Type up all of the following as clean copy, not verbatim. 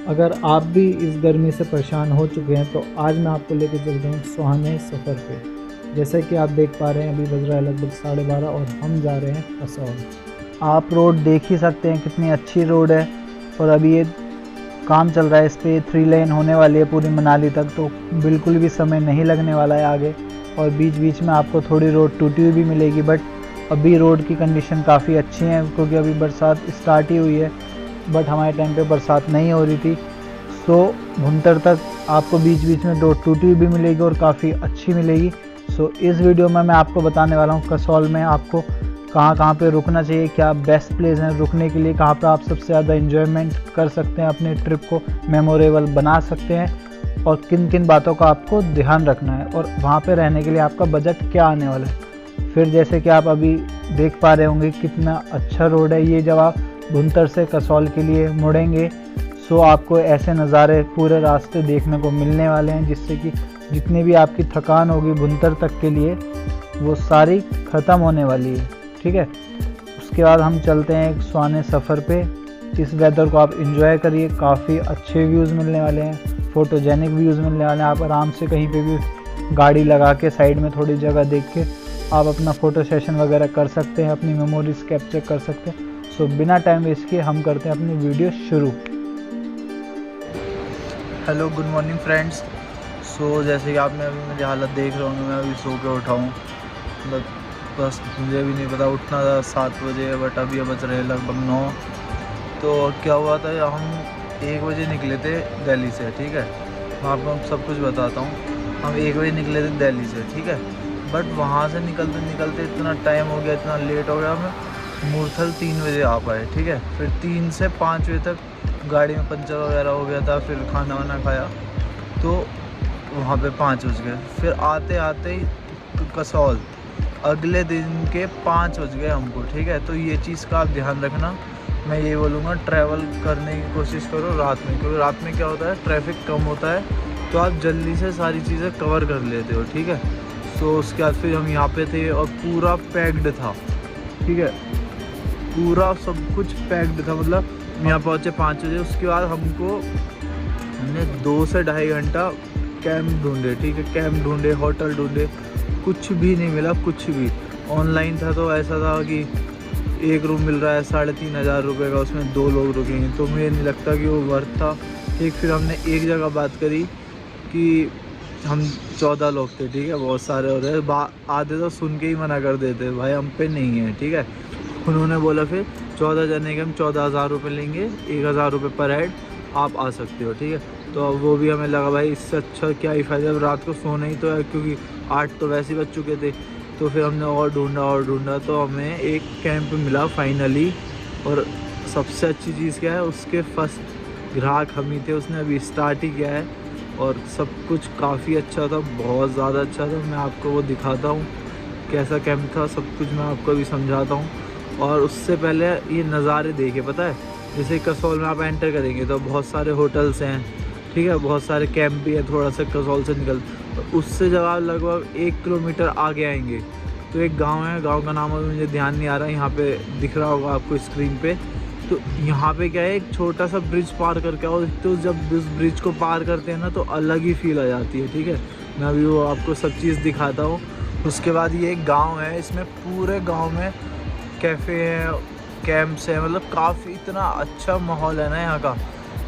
अगर आप भी इस गर्मी से परेशान हो चुके हैं तो आज मैं आपको लेके चल रहा हूँ सुहाने सफ़र पे। जैसे कि आप देख पा रहे हैं अभी बज रहा है लगभग 12:30 और हम जा रहे हैं कसौल। आप रोड देख ही सकते हैं कितनी अच्छी रोड है और अभी ये काम चल रहा है, इस पर 3 लेन होने वाली है पूरी मनाली तक, तो बिल्कुल भी समय नहीं लगने वाला है आगे। और बीच बीच में आपको थोड़ी रोड टूटी हुई भी मिलेगी, बट अभी रोड की कंडीशन काफ़ी अच्छी है क्योंकि अभी बरसात स्टार्ट ही हुई है। बट हमारे टाइम पे बरसात नहीं हो रही थी, सो भुंतर तक आपको बीच बीच में रोड टूटी हुई भी मिलेगी और काफ़ी अच्छी मिलेगी। सो इस वीडियो में मैं आपको बताने वाला हूँ कसौल में आपको कहाँ पे रुकना चाहिए, क्या बेस्ट प्लेस हैं रुकने के लिए, कहाँ पे आप सबसे ज़्यादा एंजॉयमेंट कर सकते हैं, अपने ट्रिप को मेमोरेबल बना सकते हैं और किन किन बातों का आपको ध्यान रखना है और वहाँ पे रहने के लिए आपका बजट क्या आने वाला है। फिर जैसे कि आप अभी देख पा रहे होंगे कितना अच्छा रोड है ये, जब आप भुंतर से कसौल के लिए मुड़ेंगे सो आपको ऐसे नज़ारे पूरे रास्ते देखने को मिलने वाले हैं, जिससे कि जितनी भी आपकी थकान होगी भुंतर तक के लिए वो सारी ख़त्म होने वाली है। ठीक है, उसके बाद हम चलते हैं एक सुहाने सफ़र पे। इस वेदर को आप एंजॉय करिए, काफ़ी अच्छे व्यूज़ मिलने वाले हैं, फ़ोटोजेनिक व्यूज़ मिलने वाले हैं। आप आराम से कहीं पे भी गाड़ी लगा के साइड में थोड़ी जगह देख के आप अपना फ़ोटो सेशन वगैरह कर सकते हैं, अपनी मेमोरीज कैप्चर कर सकते हैं। सो बिना टाइम वेस्ट किए हम करते हैं अपनी वीडियो शुरू। Hello good morning friends. So जैसे कि आपने अभी मेरी हालत देख रहे होंगे, मैं अभी सो के उठा हूँ। मतलब बस मुझे भी नहीं पता, उठना था 7 बजे बट अभी बज रहे लगभग 9। तो क्या हुआ था, हम 1 बजे निकले थे दिल्ली से। ठीक है, मैं आपको सब कुछ बताता हूँ। हम 1 बजे निकले थे दिल्ली से, ठीक है, बट वहाँ से निकलते निकलते इतना टाइम हो गया, इतना लेट हो गया, हमें मूर्थल 3 बजे आ पाए। ठीक है, फिर 3 से 5 बजे तक गाड़ी में पंचर वगैरह हो गया था, फिर खाना वाना खाया तो वहाँ पे 5 बज गए। फिर आते आते ही कसौल अगले दिन के 5 बज गए हमको। ठीक है, तो ये चीज़ का आप ध्यान रखना। मैं ये बोलूँगा ट्रैवल करने की कोशिश करो रात में, क्योंकि रात में क्या होता है ट्रैफिक कम होता है तो आप जल्दी से सारी चीज़ें कवर कर लेते हो। ठीक है, तो उसके बाद फिर हम यहाँ पे थे और पूरा पैक्ड था। ठीक है, पूरा सब कुछ पैक्ड था, मतलब यहाँ पहुँचे 5 बजे। उसके बाद हमने 2 से ढाई घंटा कैंप ढूंढे। ठीक है, कैंप ढूंढे, होटल ढूंढे, कुछ भी नहीं मिला, कुछ भी। ऑनलाइन था तो ऐसा था कि एक रूम मिल रहा है 3,500 रुपये का, उसमें 2 लोग रुकेंगे, तो मुझे नहीं लगता कि वो वर्थ था। ठीक, फिर हमने एक जगह बात करी कि हम 14 लोग थे। ठीक है, बहुत सारे हो रहे, आधे तो सुन के ही मना कर देते भाई हम पे नहीं है। ठीक है, उन्होंने बोला फिर 14 जने के हम 14,000 रुपये लेंगे, 1,000 रुपये पर हेड, आप आ सकते हो। ठीक है, तो अब वो भी हमें लगा भाई इससे अच्छा क्या ही फ़ायदा, अब रात को सोना ही तो है, क्योंकि 8 तो वैसे ही बज चुके थे। तो फिर हमने और ढूंढा तो हमें एक कैंप मिला फाइनली। और सबसे अच्छी चीज़ क्या है, उसके फर्स्ट ग्राहक हम ही थे, उसने अभी स्टार्ट ही किया है और सब कुछ काफ़ी अच्छा था, बहुत ज़्यादा अच्छा था। मैं आपको वो दिखाता हूँ कैसा कैंप था, सब कुछ मैं आपको अभी समझाता हूँ। और उससे पहले ये नज़ारे देखे, पता है जैसे कसौल में आप एंटर करेंगे तो बहुत सारे होटल्स हैं। ठीक है, बहुत सारे कैंप भी है, थोड़ा सा कसौल से निकल तो उससे जब आप लगभग 1 किलोमीटर आगे आएंगे तो एक गांव है, गांव का नाम अभी मुझे ध्यान नहीं आ रहा, यहाँ पे दिख रहा होगा आपको स्क्रीन पे। तो यहाँ पे क्या है, एक छोटा सा ब्रिज पार करके आओ, तो जब उस ब्रिज को पार करते हैं ना तो अलग ही फील आ जाती है। ठीक है, मैं अभी वो आपको सब चीज़ दिखाता हूँ। उसके बाद ये एक गाँव है, इसमें पूरे गाँव में कैफ़े हैं, कैंप्स हैं, मतलब काफ़ी इतना अच्छा माहौल है ना यहाँ का।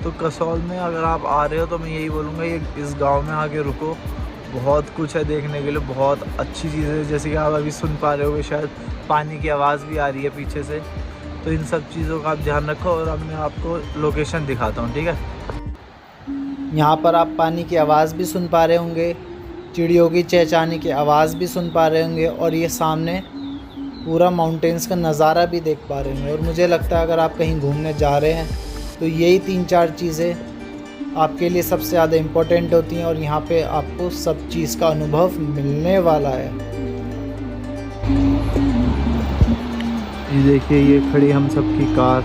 तो कसौल में अगर आप आ रहे हो तो मैं यही बोलूँगा ये इस गांव में आके रुको, बहुत कुछ है देखने के लिए, बहुत अच्छी चीज़ें हैं। जैसे कि आप अभी सुन पा रहे होगे शायद पानी की आवाज़ भी आ रही है पीछे से, तो इन सब चीज़ों का आप ध्यान रखो। और अब मैं आपको लोकेशन दिखाता हूँ। ठीक है, यहाँ पर आप पानी की आवाज़ भी सुन पा रहे होंगे, चिड़ियों की चहचहाने की आवाज़ भी सुन पा रहे होंगे और ये सामने पूरा माउंटेन्स का नज़ारा भी देख पा रहे होंगे। और मुझे लगता है अगर आप कहीं घूमने जा रहे हैं तो यही 3-4 चीज़ें आपके लिए सबसे ज़्यादा इम्पोर्टेंट होती हैं और यहाँ पे आपको सब चीज़ का अनुभव मिलने वाला है। ये देखिए ये खड़ी हम सबकी कार,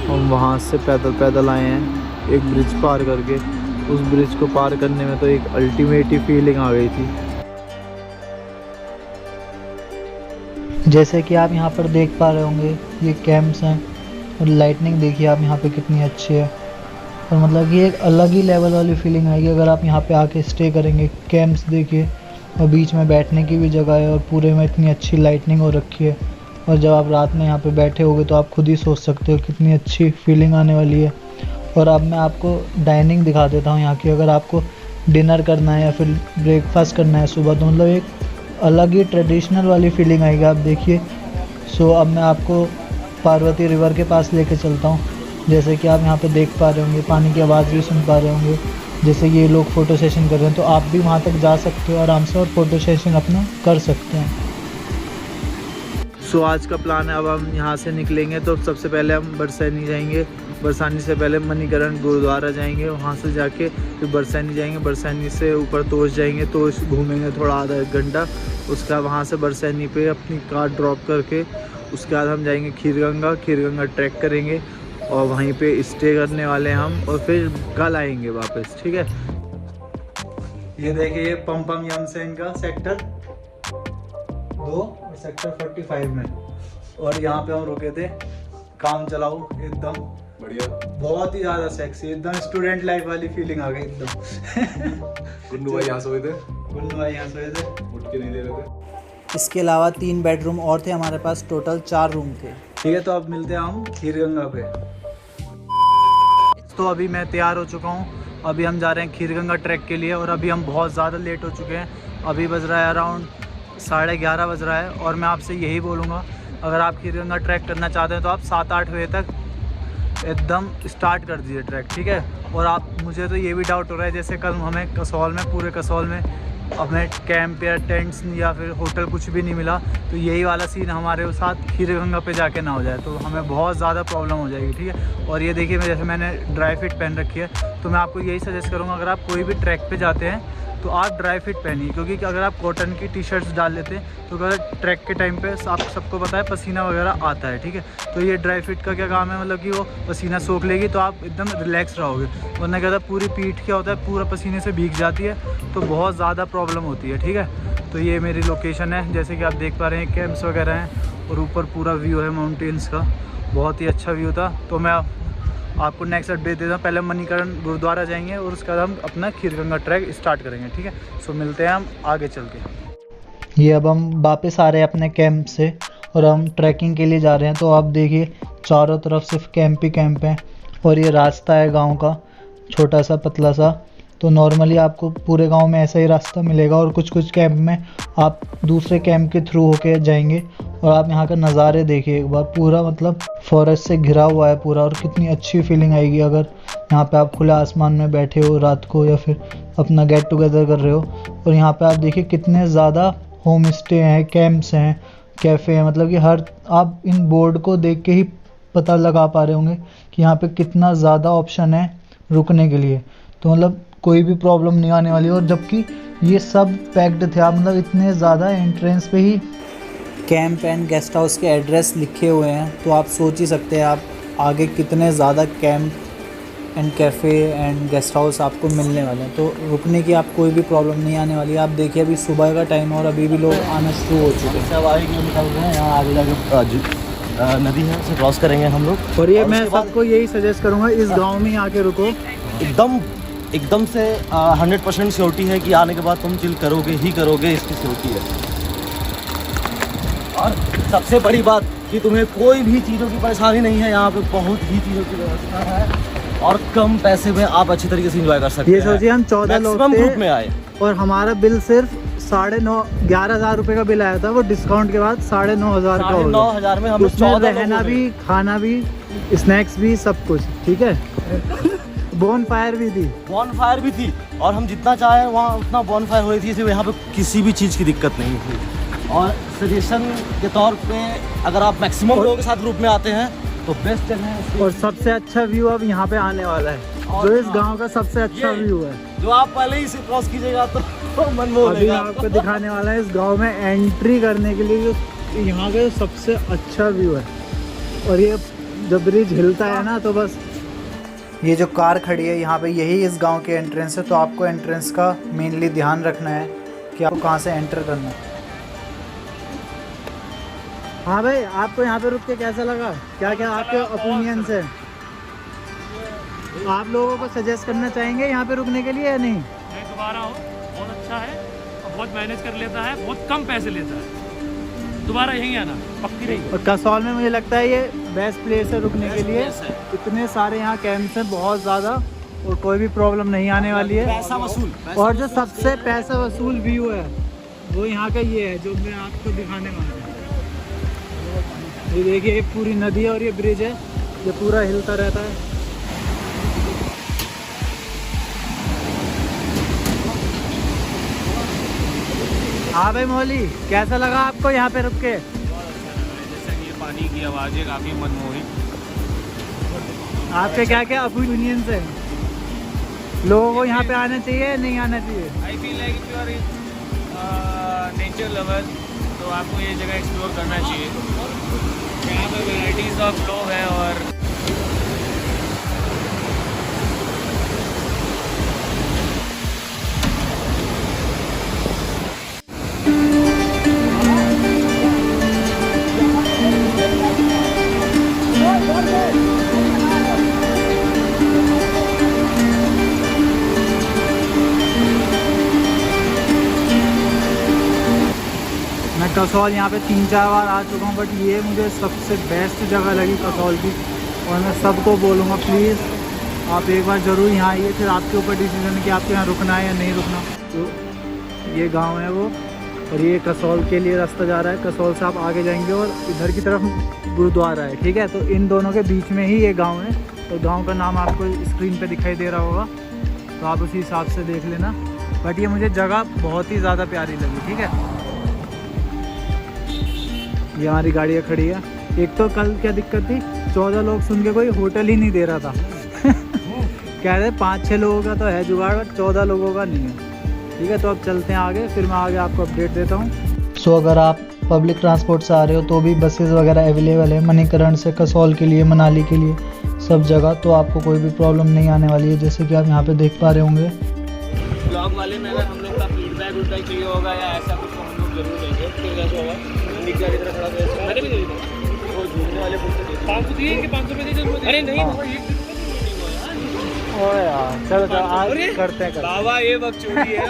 हम वहाँ से पैदल आए हैं एक ब्रिज पार करके। उस ब्रिज को पार करने में तो एक अल्टीमेट ही फीलिंग आ गई थी। जैसे कि आप यहाँ पर देख पा रहे होंगे ये कैंप्स हैं और लाइटनिंग देखिए आप यहाँ पे कितनी अच्छी है। और मतलब ये एक अलग ही लेवल वाली फीलिंग आएगी अगर आप यहाँ पे आके स्टे करेंगे। कैंप्स देखिए, और बीच में बैठने की भी जगह है, और पूरे में इतनी अच्छी लाइटनिंग हो रखी है। और जब आप रात में यहाँ पे बैठे होगे तो आप खुद ही सोच सकते हो कितनी अच्छी फीलिंग आने वाली है। और अब मैं आपको डाइनिंग दिखा देता हूँ यहाँ की। अगर आपको डिनर करना है या फिर ब्रेकफास्ट करना है सुबह, तो मतलब एक अलग ही ट्रेडिशनल वाली फीलिंग आएगी, आप देखिए। सो अब मैं आपको पार्वती रिवर के पास लेके चलता हूँ। जैसे कि आप यहाँ पे देख पा रहे होंगे, पानी की आवाज़ भी सुन पा रहे होंगे। जैसे ये लोग फ़ोटो सेशन कर रहे हैं, तो आप भी वहाँ तक जा सकते हो आराम से और फ़ोटो सेशन अपना कर सकते हैं। सो आज का प्लान है, अब हम यहाँ से निकलेंगे तो सबसे पहले हम बरसैनी जाएंगे। बरसानी से पहले मणिकरण गुरुद्वारा जाएंगे, वहाँ से जाके फिर बरसैनी जाएंगे। बरसैनी से ऊपर तोश जाएंगे, तोश घूमेंगे थोड़ा आधा एक घंटा। उसके बाद वहाँ से बरसैनी पे अपनी कार ड्रॉप करके उसके बाद हम जाएंगे खीरगंगा। खीरगंगा ट्रैक करेंगे और वहीं पे स्टे करने वाले हैं हम, और फिर कल आएंगे वापस, ठीक है। ये देखिए, ये पम्पम यमसेन का सेक्टर 2 और सेक्टर 45 में, और यहाँ पे हम रुके थे। काम चलाओ एकदम बढ़िया, बहुत ही ज़्यादा सेक्सी, एकदम स्टूडेंट लाइफ वाली फीलिंग आ गई एकदम। गुन्नू भाई यहाँ सोए थे, गुन्नू भाई यहाँ सोए थे, उठ के नहीं दे रहे थे। इसके अलावा 3 बेडरूम और थे हमारे पास, टोटल 4 रूम थे। ठीक है, तो अब मिलते हैं हम खीरगंगा पे। तो अभी मैं तैयार हो चुका हूँ, अभी हम जा रहे हैं खीरगंगा ट्रैक के लिए। और अभी हम बहुत ज़्यादा लेट हो चुके हैं, अभी बज रहा है अराउंड 11:30 बज रहा है। और मैं आपसे यही बोलूँगा, अगर आप खीरगंगा ट्रैक करना चाहते हैं तो आप 7-8 बजे तक एकदम स्टार्ट कर दीजिए ट्रैक, ठीक है। और आप, मुझे तो ये भी डाउट हो रहा है, जैसे कल हमें कसौल में, पूरे कसौल में हमें कैंप या टेंट्स या फिर होटल कुछ भी नहीं मिला, तो यही वाला सीन हमारे साथ खीरगंगा पे जाके ना हो जाए, तो हमें बहुत ज़्यादा प्रॉब्लम हो जाएगी, ठीक है। और ये देखिए, जैसे मैंने ड्राई फिट पहन रखी है, तो मैं आपको यही सजेस्ट करूँगा, अगर आप कोई भी ट्रैक पे जाते हैं तो आप ड्राई फिट पहनिए, क्योंकि अगर आप कॉटन की टी शर्ट्स डाल लेते हैं तो अगर ट्रैक के टाइम पे आप सबको पता है पसीना वगैरह आता है, ठीक है। तो ये ड्राई फिट का क्या काम है, मतलब कि वो पसीना सोख लेगी तो आप एकदम रिलैक्स रहोगे। वरना क्या होता है, पूरी पीठ क्या होता है, पूरा पसीने से भीग जाती है, तो बहुत ज़्यादा प्रॉब्लम होती है, ठीक है। तो ये मेरी लोकेशन है, जैसे कि आप देख पा रहे हैं, कैंप्स वगैरह हैं और ऊपर पूरा व्यू है माउंटेन्स का, बहुत ही अच्छा व्यू था। तो मैं आपको नेक्स्ट अपडेट देता हूँ। पहले मणिकरण गुरुद्वारा जाएंगे और उसके बाद हम अपना खीरगंगा ट्रैक स्टार्ट करेंगे, ठीक है। सो मिलते हैं हम आगे चल के। ये अब हम वापस आ रहे हैं अपने कैंप से और हम ट्रैकिंग के लिए जा रहे हैं। तो आप देखिए, चारों तरफ सिर्फ कैंप ही कैंप हैं, और ये रास्ता है गांव का, छोटा सा पतला सा। तो नॉर्मली आपको पूरे गांव में ऐसा ही रास्ता मिलेगा, और कुछ कुछ कैंप में आप दूसरे कैंप के थ्रू होके जाएंगे। और आप यहाँ का नज़ारे देखिए एक बार, पूरा मतलब फॉरेस्ट से घिरा हुआ है पूरा, और कितनी अच्छी फीलिंग आएगी अगर यहाँ पे आप खुले आसमान में बैठे हो रात को, या फिर अपना गेट टुगेदर कर रहे हो। और यहाँ पे आप देखिए कितने ज़्यादा होम स्टे हैं, कैंप्स हैं, कैफ़े हैं, मतलब कि हर, आप इन बोर्ड को देख के ही पता लगा पा रहे होंगे कि यहाँ पे कितना ज़्यादा ऑप्शन है रुकने के लिए। तो मतलब कोई भी प्रॉब्लम नहीं आने वाली। और जबकि ये सब पैक्ड थे, आप मतलब इतने ज़्यादा एंट्रेंस पे ही कैंप एंड गेस्ट हाउस के एड्रेस लिखे हुए हैं, तो आप सोच ही सकते हैं आप आगे कितने ज़्यादा camp and cafe and guest house आपको मिलने वाले हैं। तो रुकने की आप कोई भी प्रॉब्लम नहीं आने वाली है। आप देखिए, अभी सुबह का टाइम और अभी भी लोग आना शुरू हो चुके हैं। अब आगे निकल रहे हैं, यहाँ आगे जाके नदी है, उसे क्रॉस करेंगे हम लोग। और ये मैं सबको यही सजेस्ट करूँगा, इस गाँव में ही आके रुको। एकदम से 100% श्योरिटी है कि आने के बाद तुम चिल करोगे ही करोगे, इसकी श्योरिटी है। और सबसे बड़ी बात कि तुम्हें कोई भी चीज़ों की परेशानी नहीं है, यहाँ पे बहुत ही चीज़ों की व्यवस्था है, और कम पैसे में आप अच्छी तरीके से एंजॉय कर सकते हैं। ये सोचिए, हम 14 लोग थे ग्रुप में आए और हमारा बिल सिर्फ 11,500 रुपये का बिल आया था, वो डिस्काउंट के बाद 9,500 का हो गया। 9,500 में हमें उसमें 14 रहना भी, खाना भी, स्नैक्स भी, सब कुछ, ठीक है। बोन फायर भी थी, और हम जितना चाहे वहाँ उतना बोन फायर हो रही थी, इसलिए यहाँ पे किसी भी चीज़ की दिक्कत नहीं थी। और सजेशन के तौर पे अगर आप मैक्सिमम लोगों के साथ ग्रुप में आते हैं तो बेस्ट जगह है। और सबसे अच्छा व्यू अब यहाँ पे आने वाला है, जो इस गांव का सबसे अच्छा व्यू है, जो आप पहले ही से क्रॉस कीजिएगा तो मन मोह अभी आपको दिखाने वाला है। इस गांव में एंट्री करने के लिए जो यहाँ का सबसे अच्छा व्यू है। और ये जब ब्रिज हिलता है ना, तो बस ये जो कार खड़ी है यहाँ पे, यही इस गांव के एंट्रेंस है। तो आपको एंट्रेंस का मेनली ध्यान रखना है कि आपको कहाँ से एंटर करना है। हाँ भाई, आपको यहाँ पे रुक के कैसा लगा, क्या क्या आपके ओपिनियंस है? तो आप लोगों को सजेस्ट करना चाहेंगे यहाँ पे रुकने के लिए या नहीं? मैं दोबारा हूँ, बहुत अच्छा है और बहुत मैनेज कर लेता है, बहुत कम पैसे लेता है। दोबारा यहीं आना पक्की रही। और कसौल में मुझे लगता है ये बेस्ट प्लेस है रुकने के लिए। इतने सारे यहाँ कैंप्स हैं, बहुत ज़्यादा, और कोई भी प्रॉब्लम नहीं आने वाली है। पैसा वसूल। और जो सबसे पैसा वसूल व्यू है वो यहाँ का ये है जो मैं आपको दिखाने वाला हूँ। ये देखिए, ये पूरी नदी है और ये ब्रिज है जो पूरा हिलता रहता है। हाँ भाई मौली, कैसा लगा आपको यहाँ पे रुक के? जैसा कि ये पानी की आवाज़ें काफ़ी मनमोहित। आपके क्या क्या ओपिनियंस है? लोगों को यहाँ पे आना चाहिए या नहीं आना चाहिए? I feel like if you are nature lover तो आपको ये जगह एक्सप्लोर करना चाहिए। यहाँ पर वैराइटीज़ ऑफ लोग हैं और मैं कसौल यहाँ पे 3-4 बार आ चुका हूँ, बट ये मुझे सबसे बेस्ट जगह लगी कसौल की। और मैं सबको बोलूँगा प्लीज़ आप एक बार ज़रूर यहाँ आइए, फिर आपके ऊपर डिसीजन है कि आपको यहाँ रुकना है या नहीं रुकना। तो ये गांव है वो, और ये कसौल के लिए रास्ता जा रहा है। कसौल से आप आगे जाएंगे और इधर की तरफ गुरुद्वारा है, ठीक है। तो इन दोनों के बीच में ही ये गाँव है, और गाँव का नाम आपको स्क्रीन पर दिखाई दे रहा होगा, तो आप उसी हिसाब से देख लेना। बट ये मुझे जगह बहुत ही ज़्यादा प्यारी लगी, ठीक है। ये हमारी गाड़ियाँ खड़ी है। एक तो कल क्या दिक्कत थी, 14 लोग सुन के कोई होटल ही नहीं दे रहा था। कह रहे 5-6 लोगों का तो है जुगाड़, बट 14 लोगों का नहीं है, ठीक है। तो अब चलते हैं आगे, फिर मैं आगे आपको अपडेट देता हूँ। सो अगर आप पब्लिक ट्रांसपोर्ट से आ रहे हो तो भी बसेस वगैरह अवेलेबल है मणिकरण से कसौल के लिए, मनाली के लिए, सब जगह। तो आपको कोई भी प्रॉब्लम नहीं आने वाली है, जैसे कि आप यहाँ पे देख पा रहे होंगे। ब्लॉग वाले में अगर हम लोग का फीडबैक चाहिए होगा या ऐसा कुछ तो हम लोग जरूर देंगे। फिर कैसे होगा मैंने भी दे दिया वो झूमने वाले 500 दिए कि 500 रुपये दी? अरे नहीं बाबा, ये ओए यार, चलो आज करते हैं। बाबा ये बकचोदी है,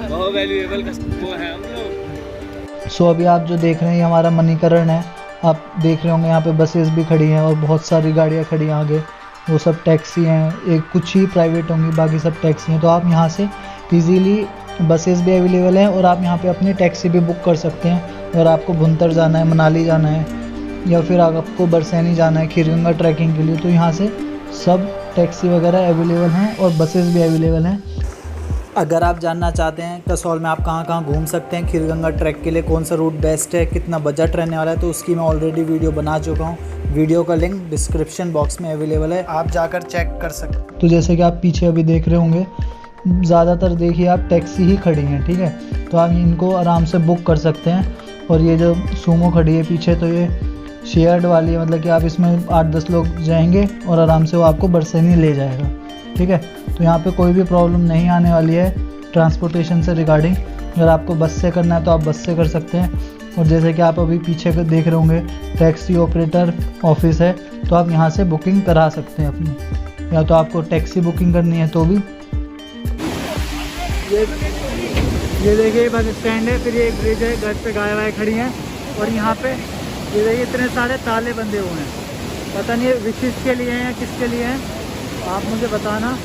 बहुत वैल्यूएबल वो है हम लोग। सो अभी आप जो देख रहे हैं ये हमारा मणिकरण है। आप देख रहे होंगे यहाँ पे बसेस भी खड़ी हैं और बहुत सारी गाड़ियाँ खड़ी हैं आगे, वो सब टैक्सी हैं। एक कुछ ही प्राइवेट होंगी, बाकी सब टैक्सी हैं। तो आप यहाँ से इजीली बसेस भी अवेलेबल हैं और आप यहाँ पे अपनी टैक्सी भी बुक कर सकते हैं। अगर आपको भुंतर जाना है, मनाली जाना है, या फिर आपको बरसैनी जाना है खीरगंगा ट्रैकिंग के लिए, तो यहाँ से सब टैक्सी वगैरह अवेलेबल हैं और बसेस भी अवेलेबल हैं। अगर आप जानना चाहते हैं कसौल में आप कहाँ कहाँ घूम सकते हैं, खीरगंगा ट्रैक के लिए कौन सा रूट बेस्ट है, कितना बजट रहने वाला है, तो उसकी मैं ऑलरेडी वीडियो बना चुका हूँ। वीडियो का लिंक डिस्क्रिप्शन बॉक्स में अवेलेबल है, आप जाकर चेक कर सकते। तो जैसे कि आप पीछे अभी देख रहे होंगे, ज़्यादातर देखिए आप टैक्सी ही खड़ी हैं, ठीक है। तो आप इनको आराम से बुक कर सकते हैं। और ये जो सूमो खड़ी है पीछे, तो ये शेयर्ड वाली है, मतलब कि आप इसमें 8-10 लोग जाएंगे और आराम से वो आपको बरसैनी ले जाएगा, ठीक है। तो यहाँ पे कोई भी प्रॉब्लम नहीं आने वाली है ट्रांसपोर्टेशन से रिगार्डिंग। अगर आपको बस से करना है तो आप बस से कर सकते हैं। और जैसे कि आप अभी पीछे देख रहे होंगे टैक्सी ऑपरेटर ऑफिस है, तो आप यहाँ से बुकिंग करा सकते हैं अपनी, या तो आपको टैक्सी बुकिंग करनी है तो भी। ये देखिए बस स्टैंड है, फिर ये एक ब्रिज है, घर पे गाय वाय खड़ी हैं, और यहाँ पे ये देखिए इतने सारे ताले बंधे हुए हैं। पता नहीं विशिष्ट के लिए हैं या किसके लिए हैं, आप मुझे बताना।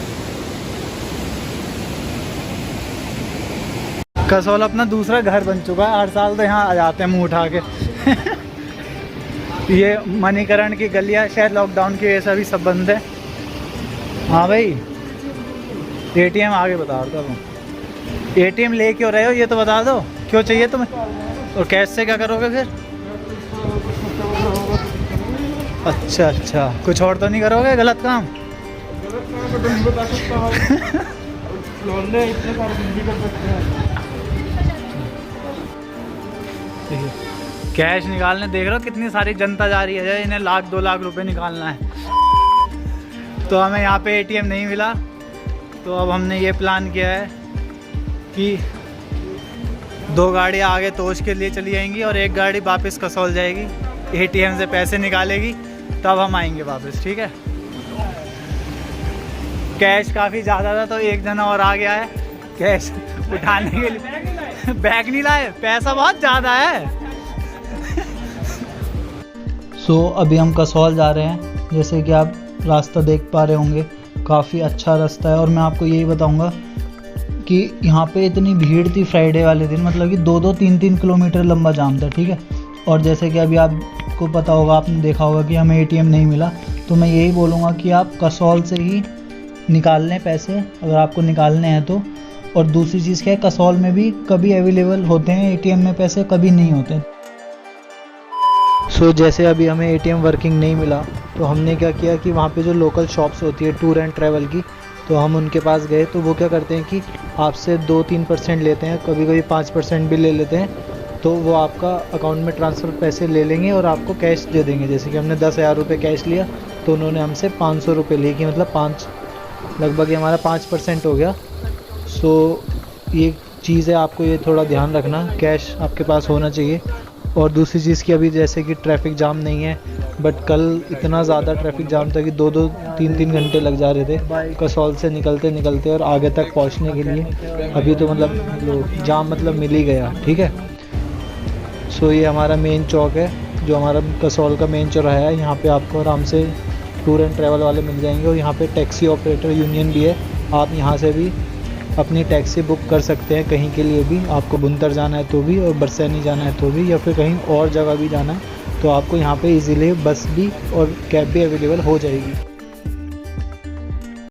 कसौल अपना दूसरा घर बन चुका है, हर साल तो यहाँ आ जाते हैं मुँह उठा के। ये मणिकरण की गलियाँ शायद लॉकडाउन की वजह से अभी सब बंद है। हाँ भाई, ATM आगे बता रहा था। ATM ले क्यों रहे हो ये तो बता दो, क्यों चाहिए तुम्हें? और कैश से क्या करोगे फिर? अच्छा, कुछ और तो नहीं करोगे गलत काम? कैश निकालने देख रहे हो कितनी सारी जनता जा रही है, इन्हें 1-2 लाख रुपए निकालना है। तो हमें यहाँ पे ATM नहीं मिला, तो अब हमने ये प्लान किया है कि 2 गाड़ियाँ आगे तोश के लिए चली जाएंगी और 1 गाड़ी वापस कसौल जाएगी, ATM से पैसे निकालेगी, तब हम आएंगे वापस, ठीक है। कैश काफ़ी ज़्यादा था तो एक जना और आ गया है कैश उठाने के लिए। बैग नहीं लाए, पैसा बहुत ज़्यादा है। सो अभी हम कसौल जा रहे हैं। जैसे कि आप रास्ता देख पा रहे होंगे, काफ़ी अच्छा रास्ता है। और मैं आपको यही बताऊंगा कि यहाँ पे इतनी भीड़ थी फ्राइडे वाले दिन, मतलब कि 2-2, 3-3 किलोमीटर लंबा जाम था, ठीक है। और जैसे कि अभी आपको पता होगा, आपने देखा होगा कि हमें ATM नहीं मिला, तो मैं यही बोलूँगा कि आप कसौल से ही निकाल लें पैसे अगर आपको निकालने हैं तो। और दूसरी चीज़ क्या है, कसौल में भी कभी अवेलेबल होते हैं ATM में पैसे, कभी नहीं होते। सो जैसे अभी हमें ATM वर्किंग नहीं मिला तो हमने क्या किया कि वहाँ पे जो लोकल शॉप्स होती है टूर एंड ट्रैवल की, तो हम उनके पास गए। तो वो क्या करते हैं कि आपसे 2-3% लेते हैं, कभी कभी 5% भी ले लेते हैं। तो वो आपका अकाउंट में ट्रांसफ़र पैसे ले लेंगे और आपको कैश दे देंगे। जैसे कि हमने 10,000 रुपये कैश लिया तो उन्होंने हमसे 500 रुपये लिए, कि मतलब लगभग हमारा 5% हो गया। सो ये चीज़ है, आपको ये थोड़ा ध्यान रखना, कैश आपके पास होना चाहिए। और दूसरी चीज़ की अभी जैसे कि ट्रैफिक जाम नहीं है, बट कल इतना ज़्यादा ट्रैफिक जाम था कि 2-2, 3-3 घंटे लग जा रहे थे कसौल से निकलते निकलते और आगे तक पहुंचने के लिए। अभी तो मतलब जाम मतलब मिल ही गया, ठीक है। सो ये हमारा मेन चौक है, जो हमारा कसौल का मेन चौराहा है। यहाँ पे आपको आराम से टूर एंड ट्रैवल वाले मिल जाएंगे। और यहाँ पे टैक्सी ऑपरेटर यूनियन भी है, आप यहाँ से भी अपनी टैक्सी बुक कर सकते हैं कहीं के लिए भी। आपको बुनतर जाना है तो भी, और बरसैनी जाना है तो भी, या फिर कहीं और जगह भी जाना है तो आपको यहाँ पे इजीली बस भी और कैब भी अवेलेबल हो जाएगी।